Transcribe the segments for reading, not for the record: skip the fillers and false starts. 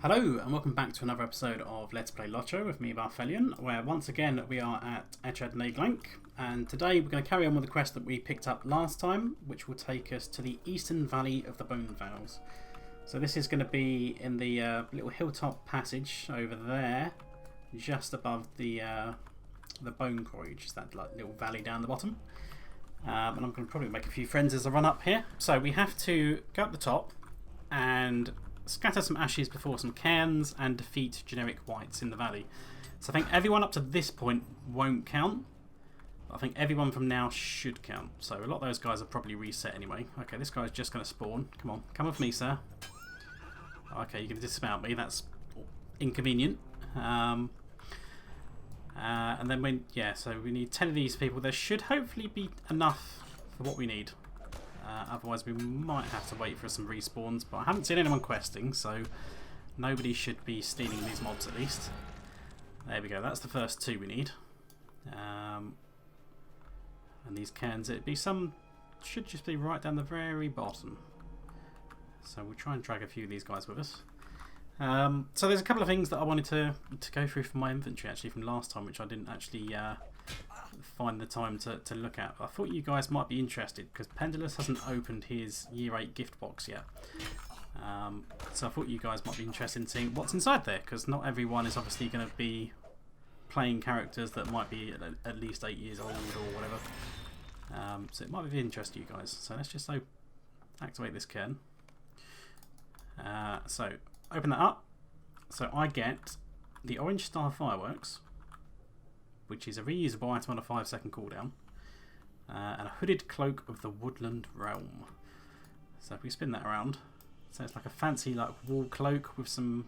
Hello and welcome back to another episode of Let's Play LOTRO with me, Balthelion, where once again we are at Enedwaith, and today we're going to carry on with the quest that we picked up last time, which will take us to the eastern valley of the Bonevales. So this is going to be in the little hilltop passage over there, just above the Bone Quarry, which is that little valley down the bottom. And I'm going to probably make a few friends as I run up here. So we have to go up the top and scatter some ashes before some cairns and defeat generic wights in the valley. So I think everyone up to this point won't count. I think everyone from now should count. So a lot of those guys are probably reset anyway. Okay, this guy's just going to spawn. Come on, come with me, sir. Okay, you're going to dismount me. That's inconvenient. And then so we need 10 of these people. There should hopefully be enough for what we need. Otherwise we might have to wait for some respawns, but I haven't seen anyone questing, so nobody should be stealing these mobs at least. There we go, that's the first two we need. And these cans, should just be right down the very bottom. So we'll try and drag a few of these guys with us. So there's a couple of things that I wanted to go through from my inventory actually from last time, which I didn't actually find the time to look at. I thought you guys might be interested because Pendulous hasn't opened his Year 8 gift box yet. So I thought you guys might be interested in seeing what's inside there, because not everyone is obviously going to be playing characters that might be at least 8 years old or whatever. So it might be of interest to you guys. So let's just activate this cairn. So open that up. So I get the orange star fireworks, which is a reusable item on a 5-second cooldown, and a hooded cloak of the woodland realm. So if we spin that around, so it's like a fancy wool cloak with some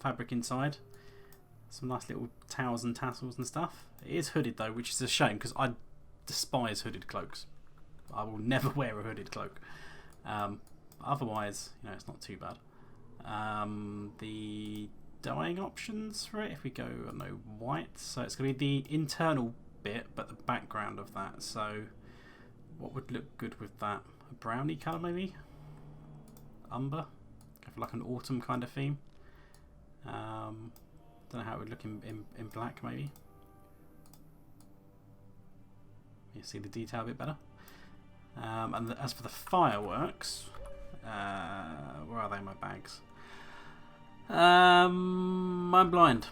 fabric inside, some nice little towels and tassels and stuff. It is hooded though, which is a shame because I despise hooded cloaks. I will never wear a hooded cloak. Otherwise, it's not too bad. The dyeing options for it, if we go white, so it's going to be the internal bit but the background of that. So what would look good with that? A browny colour maybe? Umber? Go for like an autumn kind of theme. Don't know how it would look in black maybe. You see the detail a bit better. And as for the fireworks, where are they in my bags? I'm blind.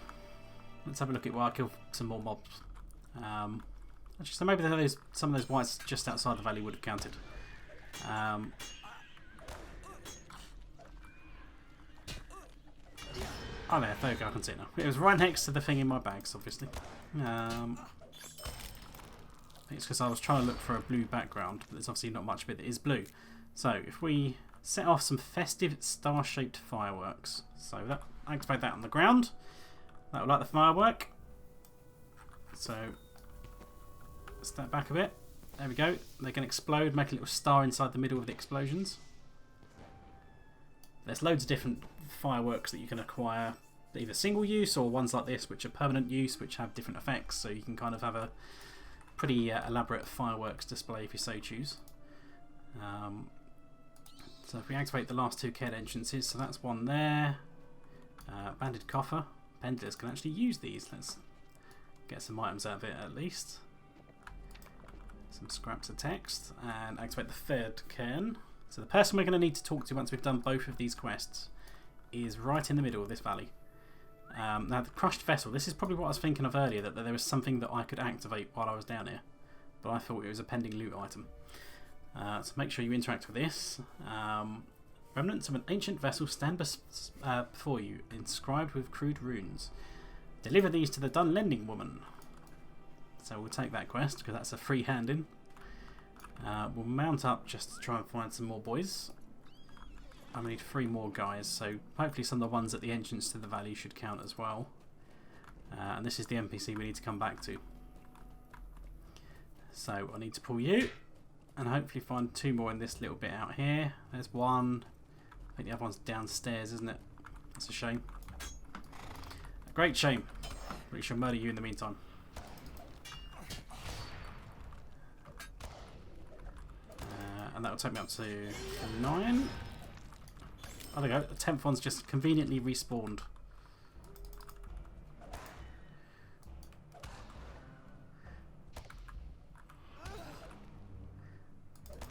Let's have a look at while I kill some more mobs. Actually, so maybe some of those whites just outside the valley would have counted. Oh, there we go. I can see it now. It was right next to the thing in my bags, obviously. I think it's because I was trying to look for a blue background, but there's obviously not much of it that is blue. So if we set off some festive star-shaped fireworks. So activate that on the ground. That will light the firework. So step back a bit. There we go. They can explode, make a little star inside the middle of the explosions. There's loads of different fireworks that you can acquire, either single use or ones like this, which are permanent use, which have different effects. So you can kind of have a pretty elaborate fireworks display if you so choose. So if we activate the last two cairn entrances, so that's one there. Banded coffer. Pendulous can actually use these. Let's get some items out of it at least. Some scraps of text. And activate the third cairn. So the person we're going to need to talk to once we've done both of these quests is right in the middle of this valley. Now the crushed vessel, this is probably what I was thinking of earlier, that there was something that I could activate while I was down here. But I thought it was a pending loot item. So make sure you interact with this. Remnants of an ancient vessel stand before you, inscribed with crude runes. Deliver these to the Dunland woman. So we'll take that quest because that's a free hand-in. We'll mount up just to try and find some more boys. I need 3 more guys, so hopefully some of the ones at the entrance to the valley should count as well. And this is the NPC we need to come back to. So I need to pull you. And hopefully find 2 more in this little bit out here. There's one. I think the other one's downstairs, isn't it? That's a shame. A great shame. We shall murder you in the meantime. And that will take me up to 9. Oh, there we go. The 10th one's just conveniently respawned.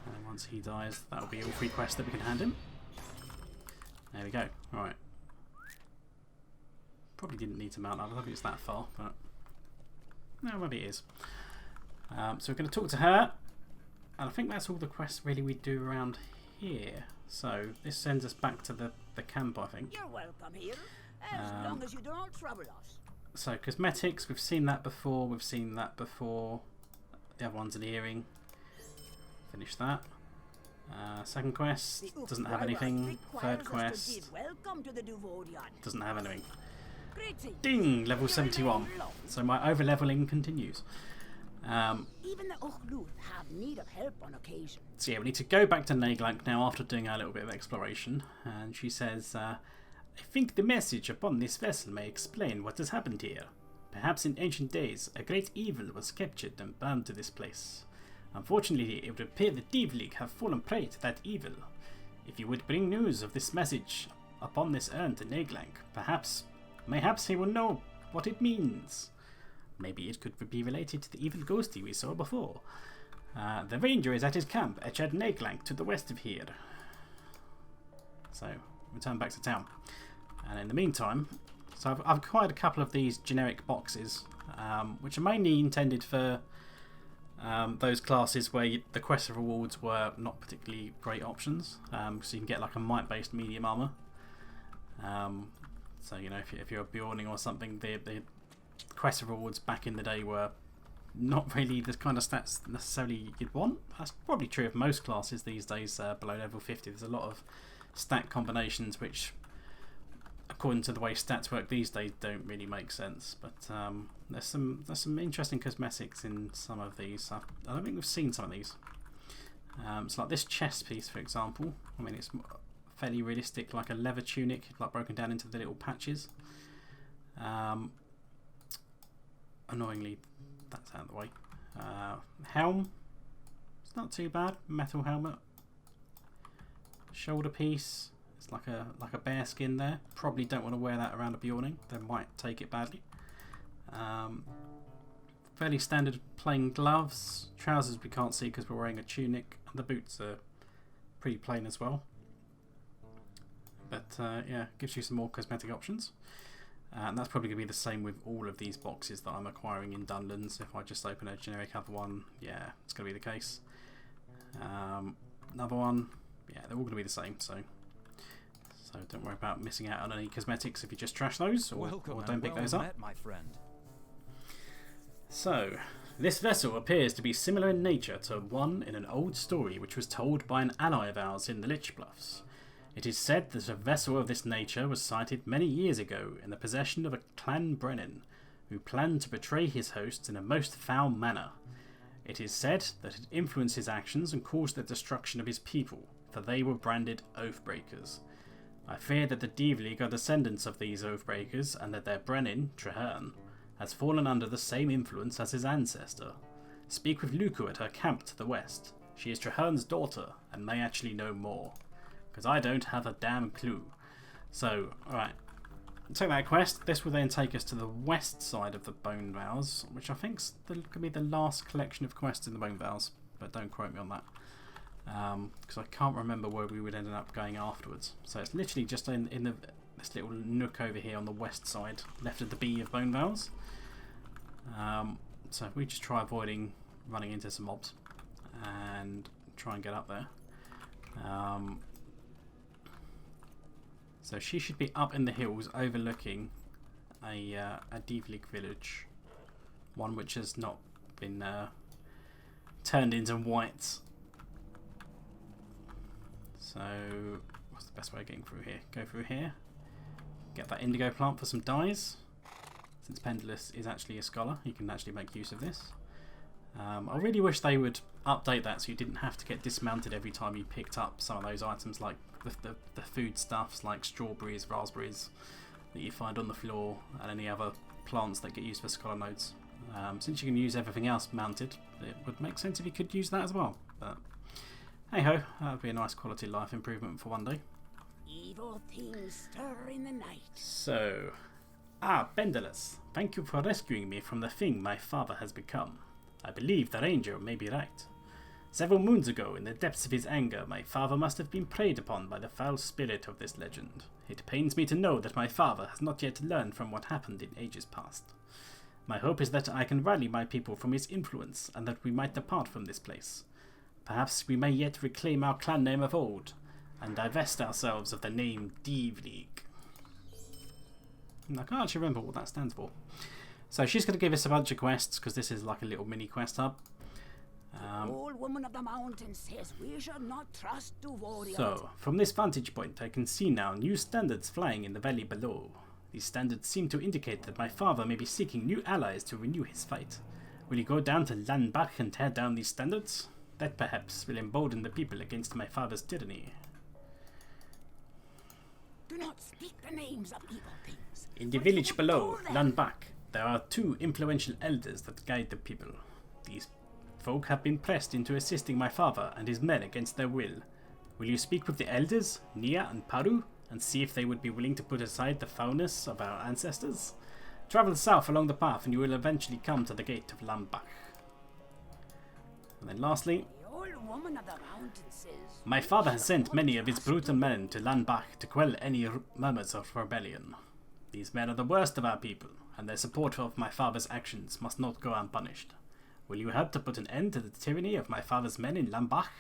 And once he dies, that'll be all 3 quests that we can hand him. There we go. Right. Probably didn't need to mount up. I don't think it's that far, but no, maybe it is. So we're going to talk to her, and I think that's all the quests really we do around here. So this sends us back to the camp, I think. You're welcome here, as long as you don't trouble us. So cosmetics, we've seen that before. We've seen that before. The other one's an earring. Finish that. Second quest doesn't have anything. Third quest doesn't have anything. Ding! Level 71. So my over leveling continues. Even the Ochluth have need of help on occasion. So yeah, we need to go back to Naglank now after doing a little bit of exploration. And she says, I think the message upon this vessel may explain what has happened here. Perhaps in ancient days, a great evil was captured and bound to this place. Unfortunately, it would appear the Div League have fallen prey to that evil. If you would bring news of this message upon this urn to Naglank, mayhaps he will know what it means. Maybe it could be related to the evil ghosty we saw before. The ranger is at his camp at Naglank to the west of here. So, return back to town. And in the meantime, so I've acquired a couple of these generic boxes, which are mainly intended for those classes where the quest rewards were not particularly great options. So you can get like a might-based medium armor. So you know, if you're a Bjorning or something, the quest rewards back in the day were not really the kind of stats necessarily you'd want. That's probably true of most classes these days below level 50. There's a lot of stat combinations which, according to the way stats work these days, don't really make sense. But there's some interesting cosmetics in some of these. I don't think we've seen some of these. So like this chest piece, for example. I mean, it's fairly realistic, like a leather tunic, like broken down into the little patches. Annoyingly, that's out of the way. Helm, it's not too bad. Metal helmet. Shoulder piece. It's like a bear skin there. Probably don't want to wear that around a Bjorning. They might take it badly. Fairly standard plain gloves. Trousers we can't see because we're wearing a tunic. And the boots are pretty plain as well. But yeah, gives you some more cosmetic options. And that's probably going to be the same with all of these boxes that I'm acquiring in Dunland. So if I just open a generic other one, yeah, it's going to be the case. Another one, yeah, they're all going to be the same. So don't worry about missing out on any cosmetics if you just trash those or don't pick those up. My friend. So, this vessel appears to be similar in nature to one in an old story which was told by an ally of ours in the Lich Bluffs. It is said that a vessel of this nature was sighted many years ago in the possession of a Clan Brennan, who planned to betray his hosts in a most foul manner. It is said that it influenced his actions and caused the destruction of his people, for they were branded Oathbreakers. I fear that the Div League are descendants of these Oathbreakers, and that their Brennan, Treherne, has fallen under the same influence as his ancestor. Speak with Luku at her camp to the west. She is Treherne's daughter, and may actually know more. Because I don't have a damn clue. So, alright. Take that quest. This will then take us to the west side of the Bonevales, which I think could be the last collection of quests in the Bonevales, but don't quote me on that. Because I can't remember where we would end up going afterwards. So it's literally just in this little nook over here on the west side, left of the B of Bonevales. So we just try avoiding running into some mobs and try and get up there. So she should be up in the hills overlooking a Div League village. One which has not been turned into white. So what's the best way of getting through here? Go through here. Get that indigo plant for some dyes. Since Pendulous is actually a scholar, you can actually make use of this. I really wish they would update that so you didn't have to get dismounted every time you picked up some of those items, like the food stuffs like strawberries, raspberries that you find on the floor, and any other plants that get used for scholar nodes. Since you can use everything else mounted, it would make sense if you could use that as well. But hey ho, that would be a nice quality of life improvement for one day. Evil things stir in the night. So, Bonevales, thank you for rescuing me from the thing my father has become. I believe the ranger may be right. Several moons ago, in the depths of his anger, my father must have been preyed upon by the foul spirit of this legend. It pains me to know that my father has not yet learned from what happened in ages past. My hope is that I can rally my people from his influence, and that we might depart from this place. Perhaps we may yet reclaim our clan name of old, and divest ourselves of the name Divlig. I can't actually remember what that stands for. So she's going to give us a bunch of quests, because this is like a little mini quest hub. Old woman of the mountain says we should not trust the warriors. So, from this vantage point, I can see now new standards flying in the valley below. These standards seem to indicate that my father may be seeking new allies to renew his fight. Will you go down to Landbach and tear down these standards? That perhaps will embolden the people against my father's tyranny. Do not speak the names of evil things. In the village below, Landbach, there are 2 influential elders that guide the people. These folk have been pressed into assisting my father and his men against their will. Will you speak with the elders, Nia and Paru, and see if they would be willing to put aside the foulness of our ancestors? Travel south along the path and you will eventually come to the gate of Landbach. And then lastly, The old woman of the mountain says my father has sent many of his brutal men to Landbach to quell any murmurs of rebellion. These men are the worst of our people, and their support of my father's actions must not go unpunished. Will you help to put an end to the tyranny of my father's men in Landbach?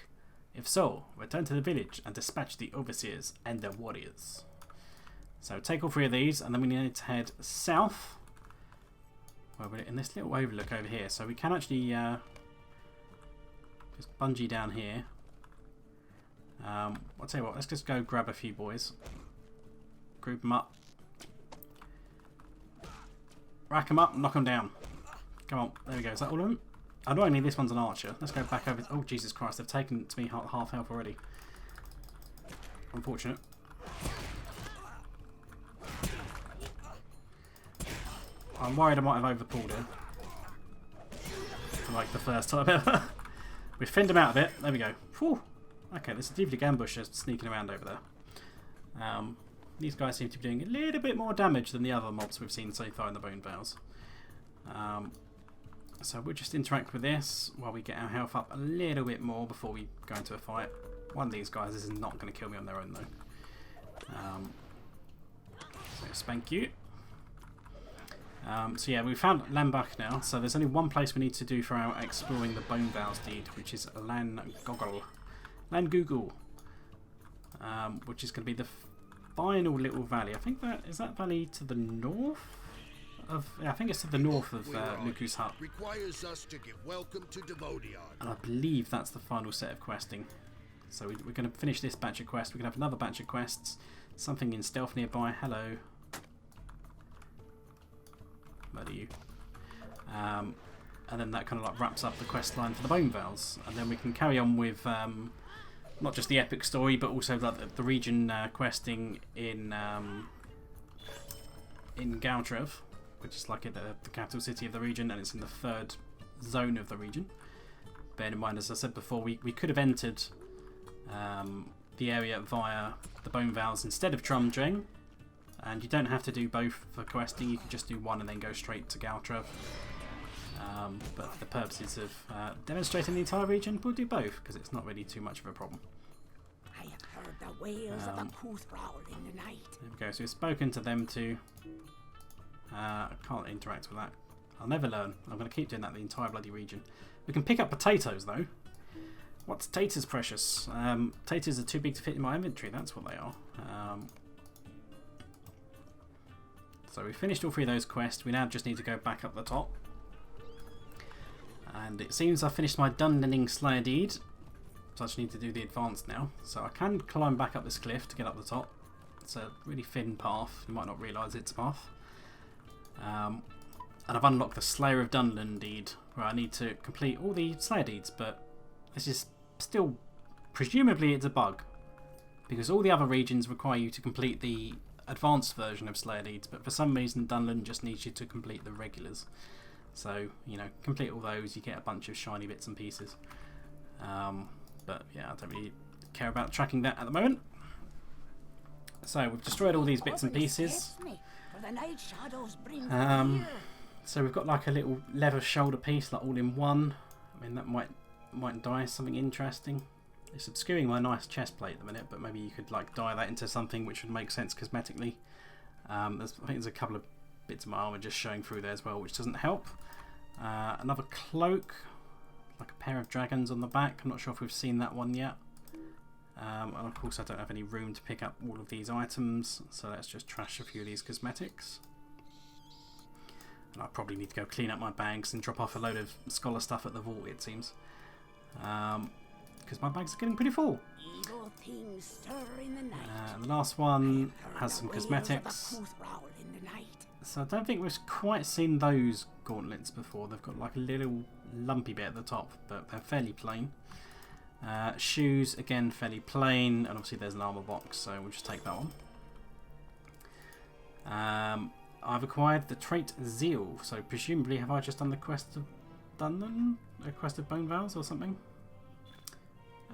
If so, return to the village and dispatch the overseers and their warriors. So take all 3 of these, and then we need to head south. Well, we're in this little overlook over here, so we can actually just bungee down here. I'll tell you what, let's just go grab a few boys. Group them up. Rack them up, knock them down. Come on, there we go. Is that all of them? Annoyingly, this one's an archer. Let's go back over. Oh, Jesus Christ, they've taken to me half health already. Unfortunate. I'm worried I might have overpulled it. For like the first time ever. We've thinned him out a bit. There we go. Whew. Okay, there's a Divlig ambusher sneaking around over there. These guys seem to be doing a little bit more damage than the other mobs we've seen so far in the Bonevales. So we'll just interact with this while we get our health up a little bit more before we go into a fight. One of these guys is not going to kill me on their own though. So spank you. So yeah, we've found Landbach now, so there's only one place we need to do for our exploring the Bonevales deed, which is Langoogle, which is going to be the final little valley. I think that is that valley to the north of. Yeah, I think it's to the north of Luku's hut. Requires us to give welcome to Devodion. And I believe that's the final set of questing. So we're going to finish this batch of quests. We're going to have another batch of quests. Something in stealth nearby. Hello. Murder you. And then that kind of like wraps up the quest line for the Bonevales, and then we can carry on with not just the epic story, but also like the region questing in Galtrev, which is like the capital city of the region, and it's in the 3rd zone of the region. Bear in mind, as I said before, we could have entered the area via the Bonevales instead of Trumdreng. And you don't have to do both for questing, you can just do one and then go straight to Galtrev. But for the purposes of demonstrating the entire region, we'll do both, because it's not really too much of a problem. I have heard the wails of the Coothrowl in the night. There we go, so we've spoken to them too. I can't interact with that. I'll never learn. I'm going to keep doing that the entire bloody region. We can pick up potatoes though. What's taters, precious? Taters are too big to fit in my inventory, that's what they are. So we finished all 3 of those quests. We now just need to go back up the top. And it seems I finished my Dunlanding Slayer deed. So I just need to do the advanced now. So I can climb back up this cliff to get up the top. It's a really thin path. You might not realise it's a path. And I've unlocked the Slayer of Dunland deed, where I need to complete all the Slayer deeds. But this is still, presumably it's a bug. Because all the other regions require you to complete the advanced version of Slayer deeds, but for some reason Dunland just needs you to complete the regulars. So, you know, complete all those, you get a bunch of shiny bits and pieces. But yeah, I don't really care about tracking that at the moment. So we've destroyed all these bits and pieces. So we've got like a little leather shoulder piece, like all in one. I mean, that might dye something interesting. It's obscuring my nice chest plate at the minute, but maybe you could like dye that into something which would make sense cosmetically. I think there's a couple of bits of my armour just showing through there as well, which doesn't help. Another cloak, like a pair of dragons on the back. I'm not sure if we've seen that one yet. And of course I don't have any room to pick up all of these items, so let's just trash a few of these cosmetics. And I probably need to go clean up my bags and drop off a load of scholar stuff at the vault, it seems. Because my bags are getting pretty full. The last one has some cosmetics. So I don't think we've quite seen those gauntlets before. They've got like a little lumpy bit at the top, but they're fairly plain. Shoes, again, fairly plain, and obviously there's an armour box, so we'll just take that one. I've acquired the trait Zeal, so presumably have I just done the quest of Dunland? A quest of Bonevales or something?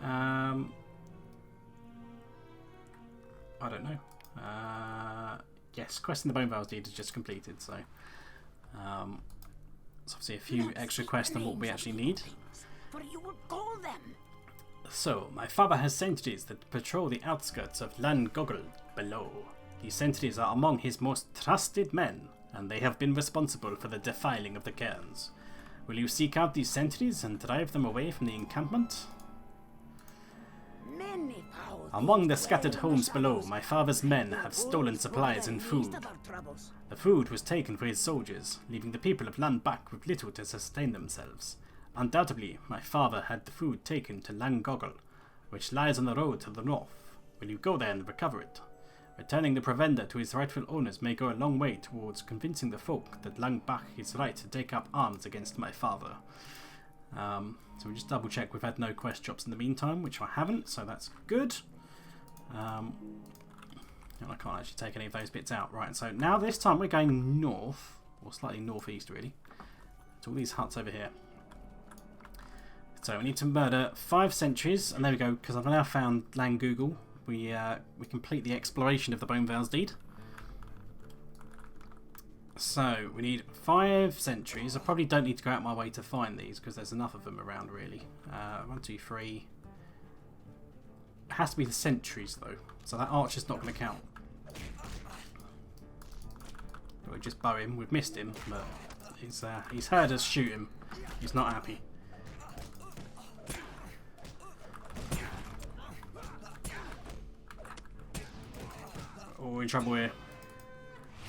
I don't know. Yes, quest in the Bonevales deed is just completed, so it's obviously a few extra quests than what we actually need. So, my father has sentries that patrol the outskirts of Llangogol below. These sentries are among his most trusted men, and they have been responsible for the defiling of the cairns. Will you seek out these sentries and drive them away from the encampment? Among the scattered homes below, my father's men have stolen supplies and food. The food was taken for his soldiers, leaving the people of Landbach with little to sustain themselves. Undoubtedly, my father had the food taken to Llangogol, which lies on the road to the north. Will you go there and recover it? Returning the provender to his rightful owners may go a long way towards convincing the folk that Langbach is right to take up arms against my father. So we just double check we've had no quest drops in the meantime, which I haven't, so that's good. And I can't actually take any of those bits out. Right, so now this time we're going north, or slightly northeast really, to all these huts over here. So we need to murder 5 sentries, and there we go, because I've now found Llangogol. We complete the exploration of the Bonevales deed. So we need 5 sentries. I probably don't need to go out my way to find these because there's enough of them around really. 1, 2, 3. It has to be the sentries though, so that archer's not going to count. We just bow him. We've missed him, but he's heard us shoot him. He's not happy. Oh, we're in trouble here.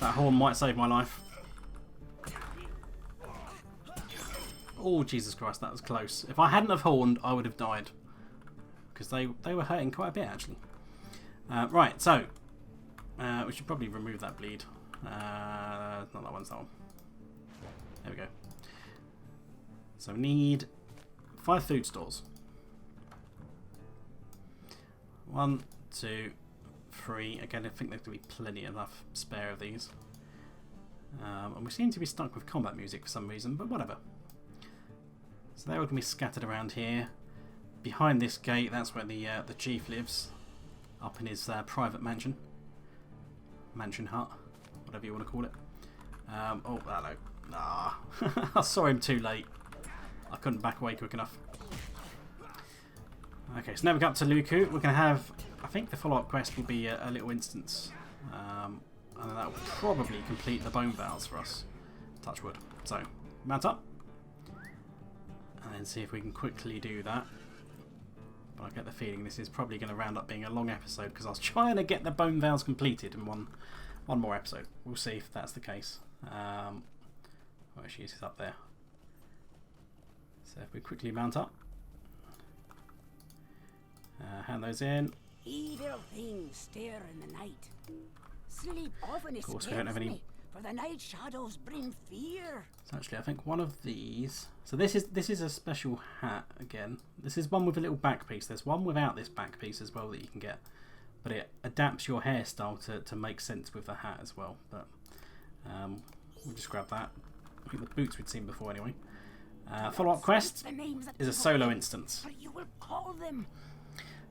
That horn might save my life. Oh, Jesus Christ, that was close. If I hadn't have horned, I would have died. Because they were hurting quite a bit, actually. Right, so. We should probably remove that bleed. Not that one, that one. There we go. So we need 5 food stores. 1, 2, 3. Again, I think there's going to be plenty enough spare of these. And we seem to be stuck with combat music for some reason, but whatever. So they're all going to be scattered around here. Behind this gate, that's where the chief lives. Up in his private mansion. Mansion hut. Whatever you want to call it. Oh, hello. Ah, I saw him too late. I couldn't back away quick enough. Okay, so now we got up to Luku. We're going to have, I think the follow-up quest will be a little instance. And that will probably complete the Bonevales for us. Touch wood. So, mount up. And then see if we can quickly do that. But I get the feeling this is probably going to round up being a long episode because I was trying to get the Bonevales completed in one more episode. We'll see if that's the case. Oh, she is up there. So if we quickly mount up. Hand those in. Evil things stare in the night. Sleep often Of course, we don't have any. For the night shadows bring fear. So actually, I think one of these. So this is a special hat again. This is one with a little back piece. There's one without this back piece as well that you can get, but it adapts your hairstyle to make sense with the hat as well. But we'll just grab that. I think the boots we'd seen before anyway. Follow-up quest is a solo instance. You will call them.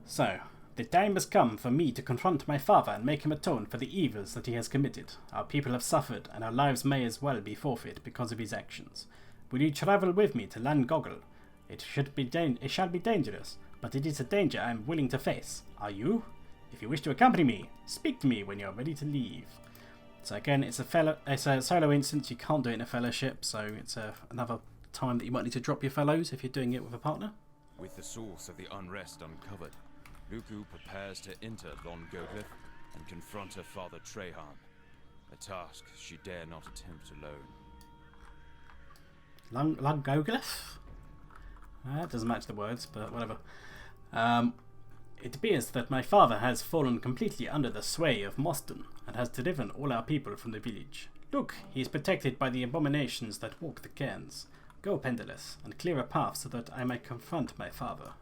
So The time has come for me to confront my father and make him atone for the evils that he has committed. Our people have suffered, and our lives may as well be forfeit because of his actions. Will you travel with me to Land Goggle? It shall be dangerous, but it is a danger I am willing to face. Are you? If you wish to accompany me, speak to me when you are ready to leave. So again, it's a solo instance. You can't do it in a fellowship, so it's another time that you might need to drop your fellows if you're doing it with a partner. With the source of the unrest uncovered, Luku prepares to enter Lon Goglith and confront her father Trehan, a task she dare not attempt alone. Lon Goglith? That doesn't match the words, but whatever. It appears that my father has fallen completely under the sway of Moston and has driven all our people from the village. Look, he is protected by the abominations that walk the cairns. Go, Pendulous, and clear a path so that I may confront my father.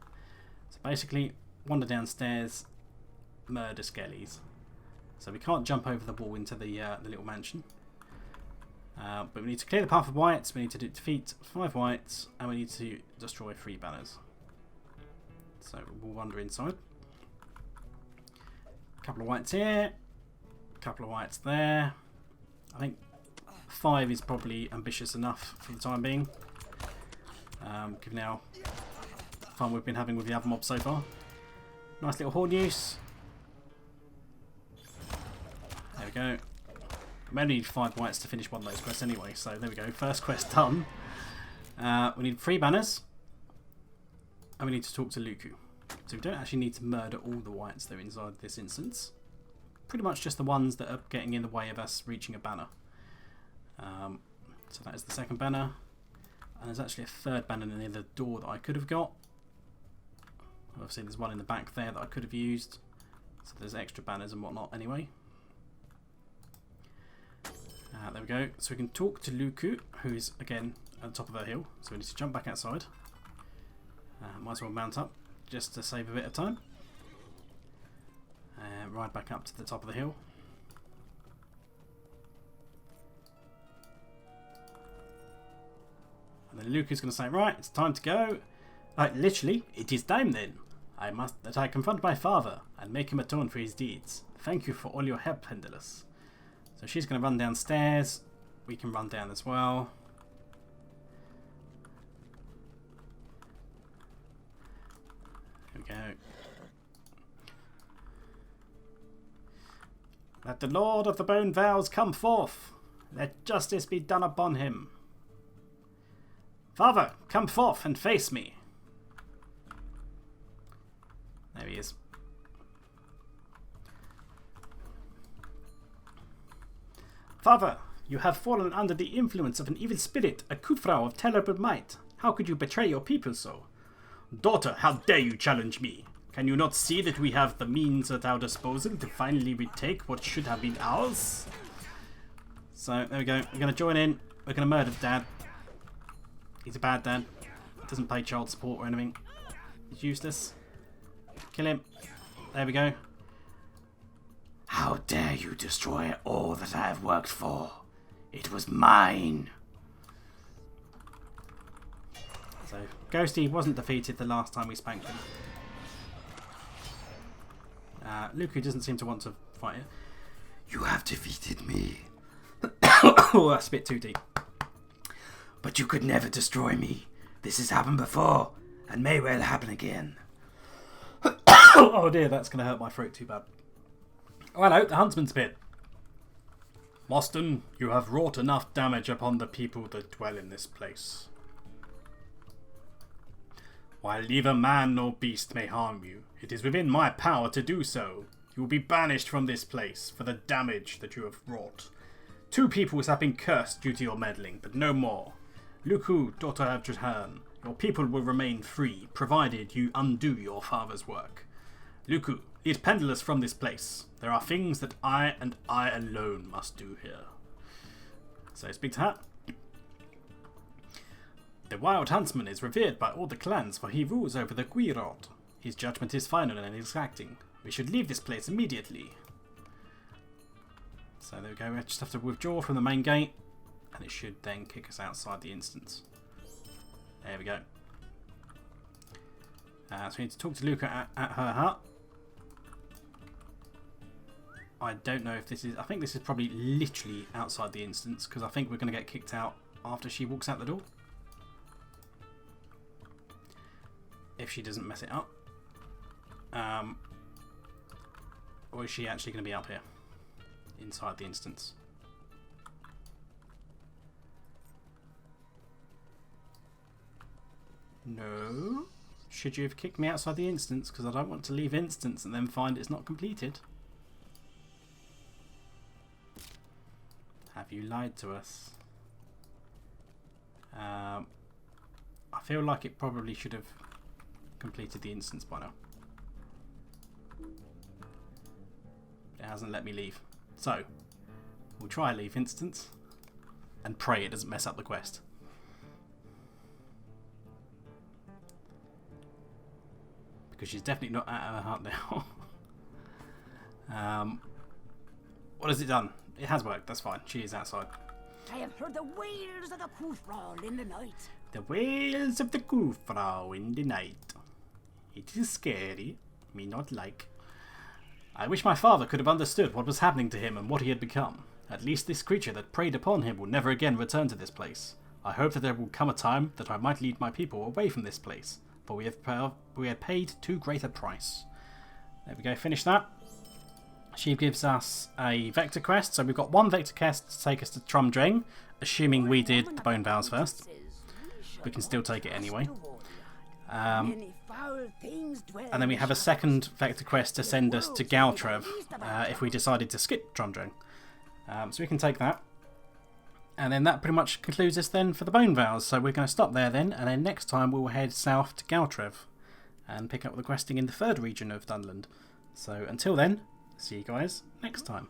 So basically, wander downstairs, murder skellies. So we can't jump over the wall into the little mansion. But we need to clear the path of whites, we need to defeat 5 whites, and we need to destroy 3 banners. So we'll wander inside. A couple of whites here, a couple of whites there. I think 5 is probably ambitious enough for the time being, given how fun we've been having with the other mobs so far. Nice little horn use. There we go. We only need 5 whites to finish one of those quests anyway, so there we go. First quest done. We need 3 banners. And we need to talk to Luku. So we don't actually need to murder all the whites that are inside this instance. Pretty much just the ones that are getting in the way of us reaching a banner. So that is the second banner. And there's actually a third banner near the door that I could have got. Obviously there's one in the back there that I could have used. So there's extra banners and whatnot anyway. There we go. So we can talk to Luku, who is again at the top of our hill. So we need to jump back outside. Might as well mount up just to save a bit of time. Ride back up to the top of the hill. And then Luku's going to say, right, it's time to go. Like, literally, it is time then. I confront my father and make him atone for his deeds. Thank you for all your help, Pendulous. So she's going to run downstairs. We can run down as well. There we go. Let the Lord of the Bonevales come forth. Let justice be done upon him. Father, come forth and face me. There he is. Father, you have fallen under the influence of an evil spirit, a Kufrau of terrible might. How could you betray your people so? Daughter, how dare you challenge me? Can you not see that we have the means at our disposal to finally retake what should have been ours? So, there we go. We're going to join in. We're going to murder Dad. He's a bad dad. Doesn't pay child support or anything. He's useless. Kill him. There we go. How dare you destroy all that I have worked for? It was mine. So, Ghosty wasn't defeated the last time we spanked him. Luku doesn't seem to want to fight it. You have defeated me. Oh, that's a bit too deep. But you could never destroy me. This has happened before, and may well happen again. Oh dear, that's going to hurt my throat too bad. Oh, hello, the Huntsman's Pit. Moston, you have wrought enough damage upon the people that dwell in this place. While neither man nor beast may harm you, it is within my power to do so. You will be banished from this place for the damage that you have wrought. 2 peoples have been cursed due to your meddling, but no more. Luku, daughter of Trehan, your people will remain free, provided you undo your father's work. Luku, lead Pendulous from this place. There are things that I and I alone must do here. So speak to her. The Wild Huntsman is revered by all the clans, for he rules over the Gwyrod. His judgment is final and exacting. We should leave this place immediately. So there we go. We just have to withdraw from the main gate, and it should then kick us outside the instance. There we go. So we need to talk to Luca at her hut. I don't know if this is... I think this is probably literally outside the instance, because I think we're going to get kicked out after she walks out the door. If she doesn't mess it up. Or is she actually going to be up here? Inside the instance. No. Should you have kicked me outside the instance? Because I don't want to leave instance and then find it's not completed. Have you lied to us? I feel like it probably should have completed the instance by now. It hasn't let me leave. So, we'll try leave instance and pray it doesn't mess up the quest. Because she's definitely not at her hut now. What has it done? It has worked, that's fine. She is outside. I have heard the wails of the Kufral in the night. The wails of the Kufral in the night. It is scary. Me not like. I wish my father could have understood what was happening to him and what he had become. At least this creature that preyed upon him will never again return to this place. I hope that there will come a time that I might lead my people away from this place, for we have paid too great a price. There we go, finish that. She gives us a vector quest, so we've got one vector quest to take us to Trumdreng, assuming we did the Bonevales first. We can still take it anyway. And then we have a second vector quest to send us to Galtrev if we decided to skip Trumdreng. So we can take that. And then that pretty much concludes us then for the Bonevales. So we're going to stop there then, and then next time we'll head south to Galtrev and pick up the questing in the third region of Dunland. So until then, see you guys next time.